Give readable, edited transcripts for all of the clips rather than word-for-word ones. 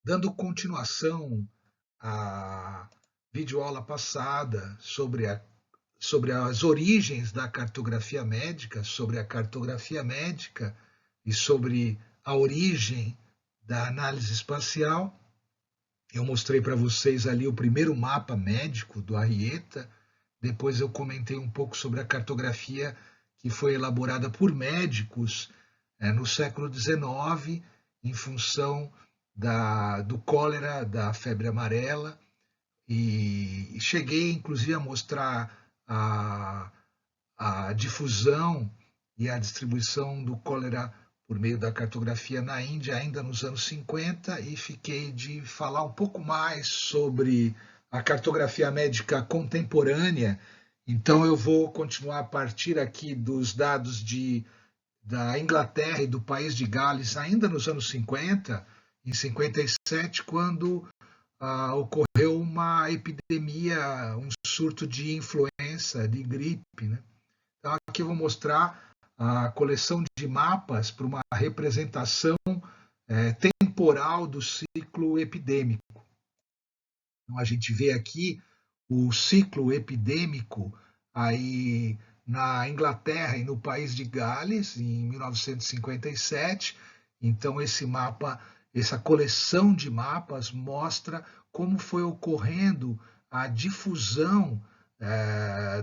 Dando continuação à videoaula passada sobre as origens da cartografia médica, sobre a cartografia médica e sobre a origem da análise espacial, eu mostrei para vocês ali o primeiro mapa médico do Arrieta. Depois eu comentei um pouco sobre a cartografia que foi elaborada por médicos no século XIX, em função do cólera, da febre amarela, e cheguei inclusive a mostrar a difusão e a distribuição do cólera por meio da cartografia na Índia ainda nos anos 50, e fiquei de falar um pouco mais sobre a cartografia médica contemporânea. Então eu vou continuar a partir aqui dos dados da Inglaterra e do país de Gales, ainda nos anos 50, em 57, quando ocorreu uma epidemia, um surto de influenza, de gripe, né? Então aqui eu vou mostrar a coleção de mapas para uma representação temporal do ciclo epidêmico. Então a gente vê aqui o ciclo epidêmico aí na Inglaterra e no país de Gales, em 1957. Então esse mapa, essa coleção de mapas mostra como foi ocorrendo a difusão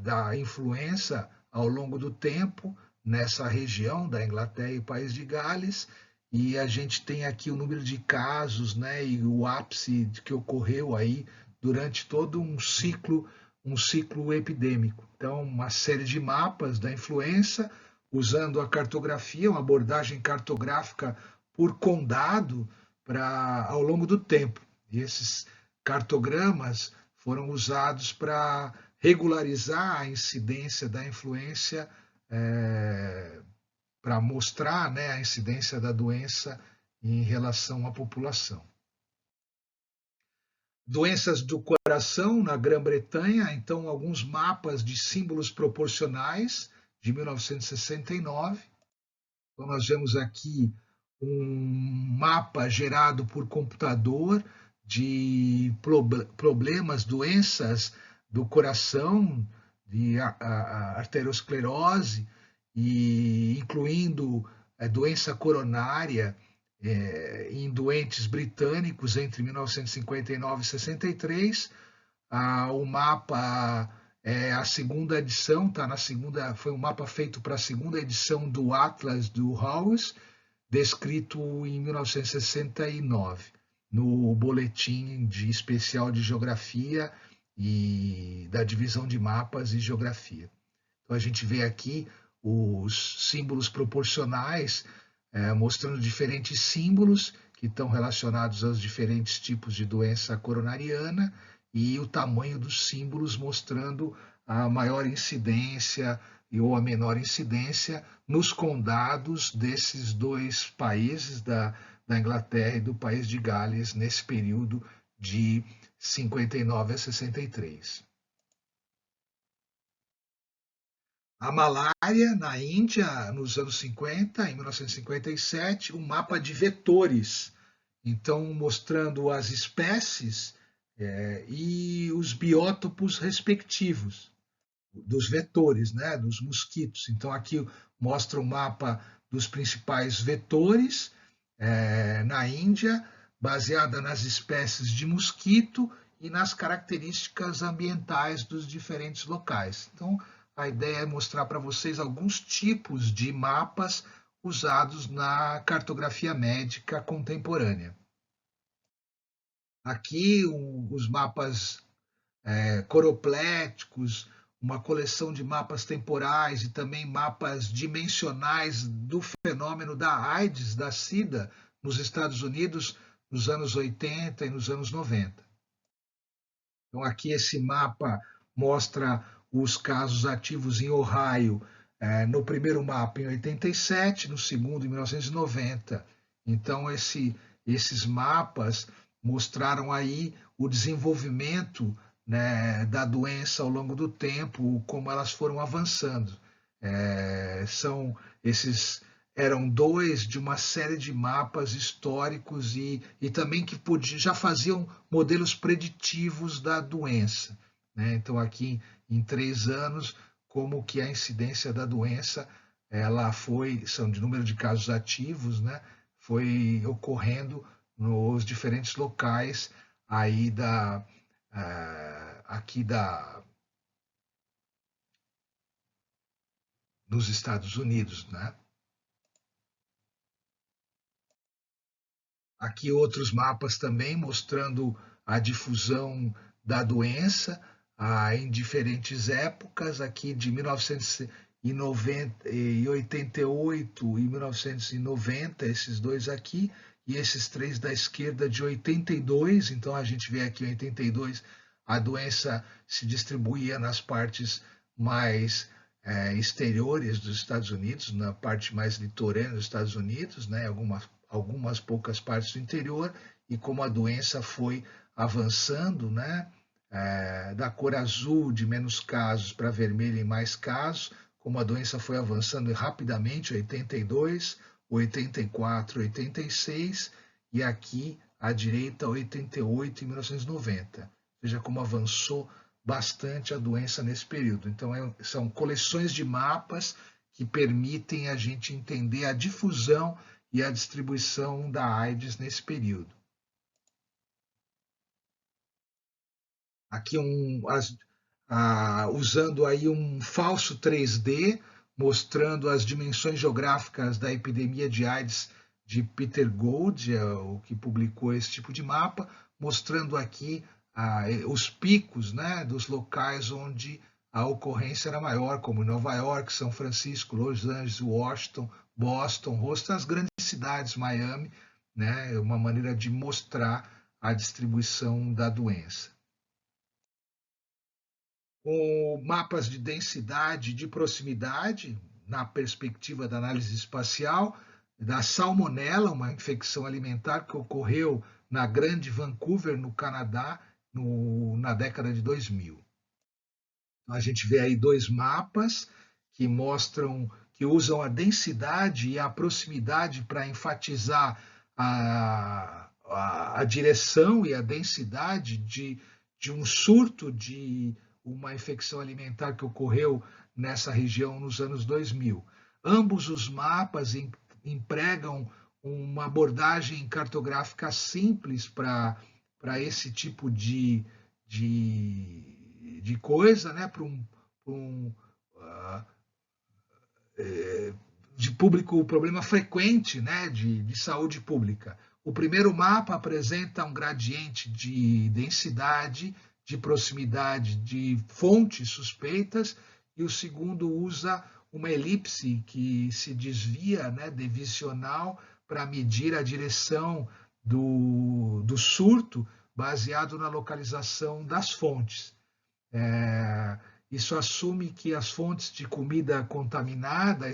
da influenza ao longo do tempo nessa região da Inglaterra e país de Gales. E a gente tem aqui o número de casos, né, e o ápice que ocorreu aí durante todo um ciclo epidêmico. Então, uma série de mapas da influenza, usando a cartografia, uma abordagem cartográfica por condado ao longo do tempo. E esses cartogramas foram usados para regularizar a incidência da influenza, para mostrar, né, a incidência da doença em relação à população. Doenças do coração na Grã-Bretanha, então alguns mapas de símbolos proporcionais de 1969. Então nós vemos aqui um mapa gerado por computador de problemas, doenças do coração, de arteriosclerose, e incluindo doença coronária em doentes britânicos entre 1959 e 63. O mapa a segunda edição, tá na segunda, foi um mapa feito para a segunda edição do Atlas do Howes, descrito em 1969, no Boletim Especial de Geografia e da Divisão de Mapas e Geografia. Então a gente vê aqui os símbolos proporcionais, mostrando diferentes símbolos que estão relacionados aos diferentes tipos de doença coronariana, e o tamanho dos símbolos mostrando a maior incidência ou a menor incidência nos condados desses dois países, da Inglaterra e do país de Gales, nesse período de 59 a 63. A malária na Índia, nos anos 50, em 1957, um mapa de vetores, então mostrando as espécies e os biótopos respectivos dos vetores, né, dos mosquitos. Então aqui mostra o mapa dos principais vetores na Índia, baseada nas espécies de mosquito e nas características ambientais dos diferentes locais. Então, a ideia é mostrar para vocês alguns tipos de mapas usados na cartografia médica contemporânea. Aqui os mapas coropléticos, uma coleção de mapas temporais e também mapas dimensionais do fenômeno da AIDS, da SIDA, nos Estados Unidos, nos anos 80 e nos anos 90. Então aqui esse mapa mostra os casos ativos em Ohio, no primeiro mapa em 87, no segundo em 1990. Então esses mapas mostraram aí o desenvolvimento, né, da doença ao longo do tempo, como elas foram avançando. São esses eram dois de uma série de mapas históricos e também que já faziam modelos preditivos da doença, né? Então aqui em 3 anos, como que a incidência da doença ela são de número de casos ativos, né? Foi ocorrendo nos diferentes locais aí aqui nos Estados Unidos, né? Aqui outros mapas também mostrando a difusão da doença em diferentes épocas, aqui de 1988 e 1990, esses dois aqui, e esses três da esquerda de 82. Então a gente vê aqui em 82 a doença se distribuía nas partes mais exteriores dos Estados Unidos, na parte mais litorânea dos Estados Unidos, né, algumas poucas partes do interior, e como a doença foi avançando, né, da cor azul de menos casos para vermelho em mais casos, como a doença foi avançando rapidamente, 82, 84, 86, e aqui à direita 88 e 1990. Veja como avançou bastante a doença nesse período. Então, são coleções de mapas que permitem a gente entender a difusão e a distribuição da AIDS nesse período. Aqui usando aí um falso 3D, mostrando as dimensões geográficas da epidemia de AIDS de Peter Gould, o que publicou esse tipo de mapa, mostrando aqui os picos, né, dos locais onde a ocorrência era maior, como Nova York, São Francisco, Los Angeles, Washington, Boston, Houston, as grandes cidades, Miami, né, uma maneira de mostrar a distribuição da doença. Com mapas de densidade, de proximidade, na perspectiva da análise espacial, da salmonela, uma infecção alimentar que ocorreu na Grande Vancouver, no Canadá, na década de 2000. Então, a gente vê aí dois mapas que mostram, que usam a densidade e a proximidade para enfatizar a direção e a densidade de um surto de uma infecção alimentar que ocorreu nessa região nos anos 2000. Ambos os mapas empregam uma abordagem cartográfica simples para esse tipo de coisa, né? Para de público, problema frequente, né? De saúde pública. O primeiro mapa apresenta um gradiente de densidade, de proximidade de fontes suspeitas, e o segundo usa uma elipse que se desvia, né, divisional, para medir a direção do surto baseado na localização das fontes. Isso assume que as fontes de comida contaminada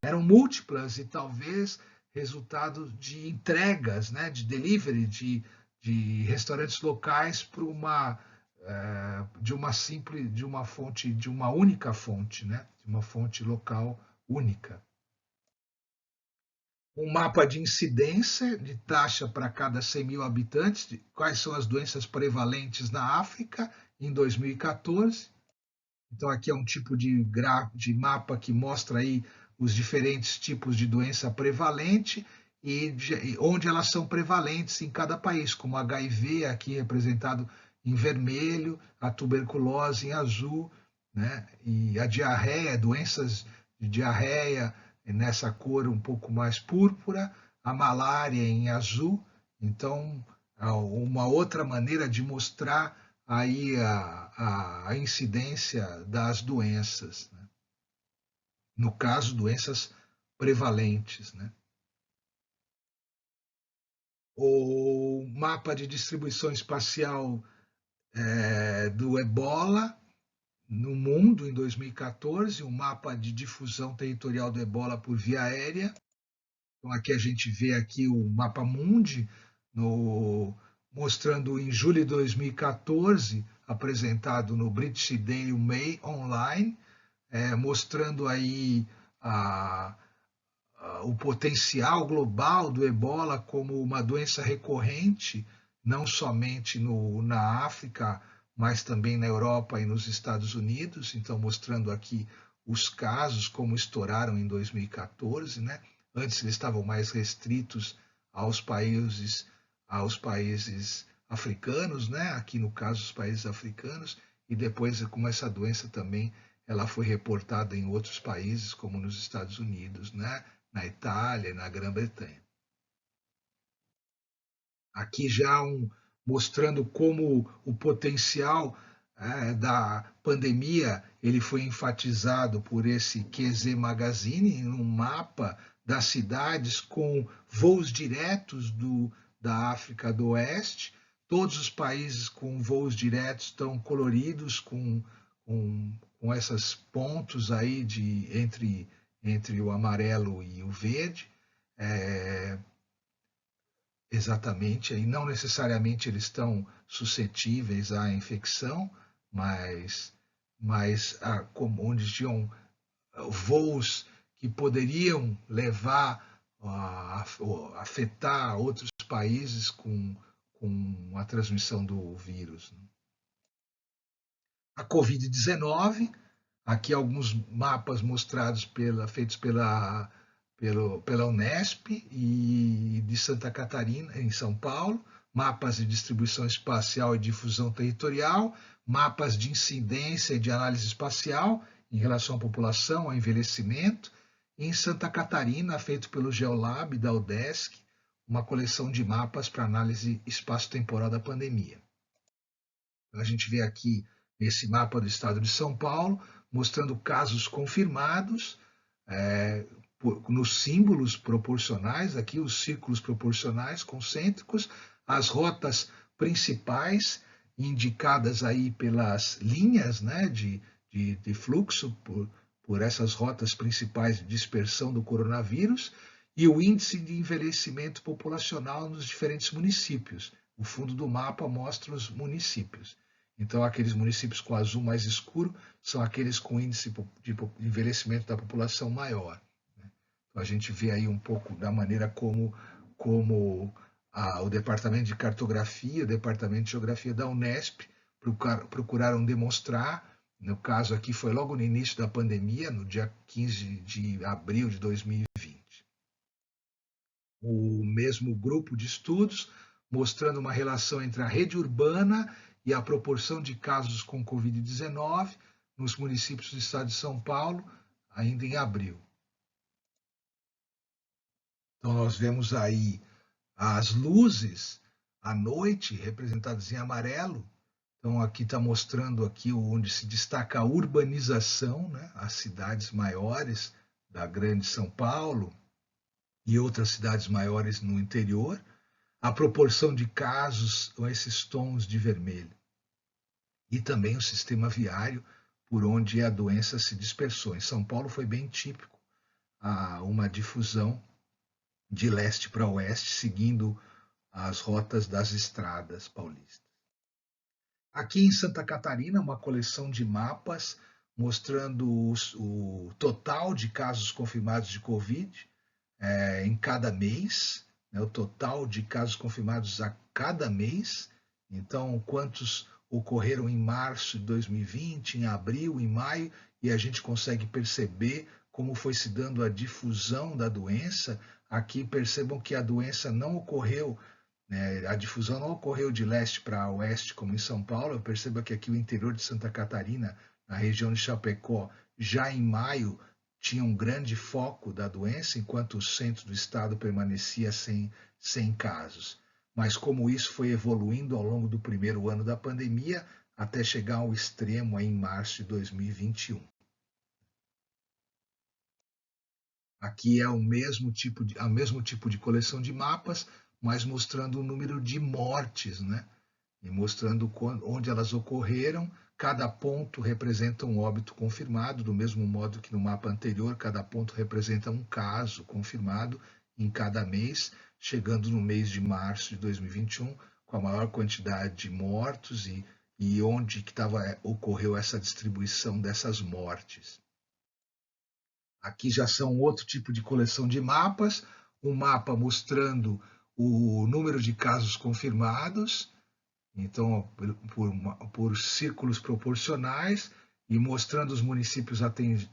eram múltiplas e talvez resultado de entregas, né, de delivery de restaurantes locais para de uma fonte, de uma única fonte, né, de uma fonte local única. Um mapa de incidência de taxa para cada 100 mil habitantes, de quais são as doenças prevalentes na África em 2014. Então aqui é um tipo de mapa que mostra aí os diferentes tipos de doença prevalente e onde elas são prevalentes em cada país, como HIV aqui representado em vermelho, a tuberculose em azul, né? E a diarreia, doenças de diarreia nessa cor um pouco mais púrpura, a malária em azul. Então, uma outra maneira de mostrar aí a incidência das doenças, né? No caso, doenças prevalentes, né? O mapa de distribuição espacial do Ebola no mundo em 2014, um mapa de difusão territorial do Ebola por via aérea. Então aqui a gente vê aqui o mapa mundi mostrando em julho de 2014, apresentado no British Daily Mail Online, mostrando aí o potencial global do ebola como uma doença recorrente, não somente na África, mas também na Europa e nos Estados Unidos. Então, mostrando aqui os casos como estouraram em 2014, né? Antes eles estavam mais restritos aos países africanos, né? Aqui no caso os países africanos, e depois como essa doença também ela foi reportada em outros países, como nos Estados Unidos, né? Na Itália e na Grã-Bretanha. Aqui já mostrando como o potencial da pandemia ele foi enfatizado por esse QZ Magazine, um mapa das cidades com voos diretos da África do Oeste. Todos os países com voos diretos estão coloridos com esses pontos aí entre o amarelo e o verde. É, exatamente, e não necessariamente eles estão suscetíveis à infecção, mas como onde tinham voos que poderiam levar afetar outros países com a transmissão do vírus. A Covid-19, aqui alguns mapas mostrados feitos pela Unesp e de Santa Catarina, em São Paulo, mapas de distribuição espacial e difusão territorial, mapas de incidência e de análise espacial em relação à população, ao envelhecimento, e em Santa Catarina, feito pelo Geolab da UDESC, uma coleção de mapas para análise espaço-temporal da pandemia. A gente vê aqui nesse mapa do estado de São Paulo, mostrando casos confirmados, nos símbolos proporcionais, aqui os círculos proporcionais concêntricos, as rotas principais indicadas aí pelas linhas, né, de fluxo por essas rotas principais de dispersão do coronavírus, e o índice de envelhecimento populacional nos diferentes municípios. O fundo do mapa mostra os municípios. Então, aqueles municípios com azul mais escuro são aqueles com índice de envelhecimento da população maior. Então, a gente vê aí um pouco da maneira como o Departamento de Cartografia, o Departamento de Geografia da Unesp procuraram demonstrar, no caso aqui foi logo no início da pandemia, no dia 15 de abril de 2020. O mesmo grupo de estudos mostrando uma relação entre a rede urbana e a proporção de casos com Covid-19 nos municípios do estado de São Paulo, ainda em abril. Então, nós vemos aí as luzes à noite, representadas em amarelo. Então, aqui está mostrando aqui onde se destaca a urbanização, né? As cidades maiores da grande São Paulo e outras cidades maiores no interior. A proporção de casos com esses tons de vermelho. E também o sistema viário por onde a doença se dispersou. Em São Paulo foi bem típico uma difusão de leste para oeste, seguindo as rotas das estradas paulistas. Aqui em Santa Catarina, uma coleção de mapas mostrando o total de casos confirmados de Covid em cada mês, né, o total de casos confirmados a cada mês. Então, quantos ocorreram em março de 2020, em abril, em maio, e a gente consegue perceber como foi se dando a difusão da doença. Aqui percebam que a doença não ocorreu, né, a difusão não ocorreu de leste para oeste, como em São Paulo. Eu percebo que aqui o interior de Santa Catarina, na região de Chapecó, já em maio, tinha um grande foco da doença, enquanto o centro do estado permanecia sem casos. Mas como isso foi evoluindo ao longo do primeiro ano da pandemia, até chegar ao extremo em março de 2021. Aqui é o mesmo tipo de coleção de mapas, mas mostrando o número de mortes, né? E mostrando onde elas ocorreram. Cada ponto representa um óbito confirmado, do mesmo modo que no mapa anterior, cada ponto representa um caso confirmado em cada mês, chegando no mês de março de 2021, com a maior quantidade de mortos e onde que ocorreu essa distribuição dessas mortes. Aqui já são outro tipo de coleção de mapas, um mapa mostrando o número de casos confirmados, então por círculos proporcionais, e mostrando os municípios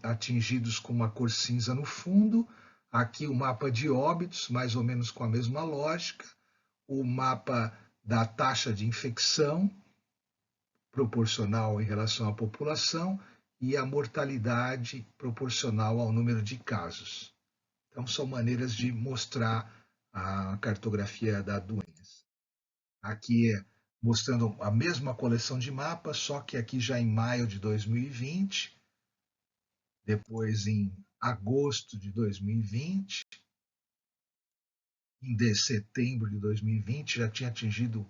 atingidos com uma cor cinza no fundo. Aqui o mapa de óbitos, mais ou menos com a mesma lógica, o mapa da taxa de infecção, proporcional em relação à população, e a mortalidade proporcional ao número de casos. Então, são maneiras de mostrar a cartografia da doença. Aqui é mostrando a mesma coleção de mapas, só que aqui já em maio de 2020, depois em agosto de 2020, em setembro de 2020 já tinha atingido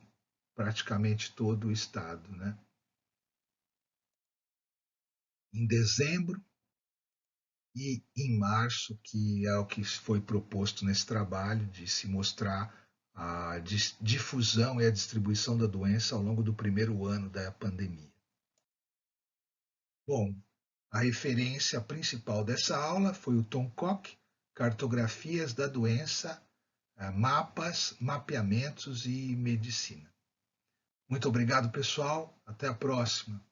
praticamente todo o estado, né? Em dezembro e em março, que é o que foi proposto nesse trabalho, de se mostrar a difusão e a distribuição da doença ao longo do primeiro ano da pandemia. Bom, a referência principal dessa aula foi o Tom Koch, Cartografias da Doença, Mapas, Mapeamentos e Medicina. Muito obrigado, pessoal. Até a próxima.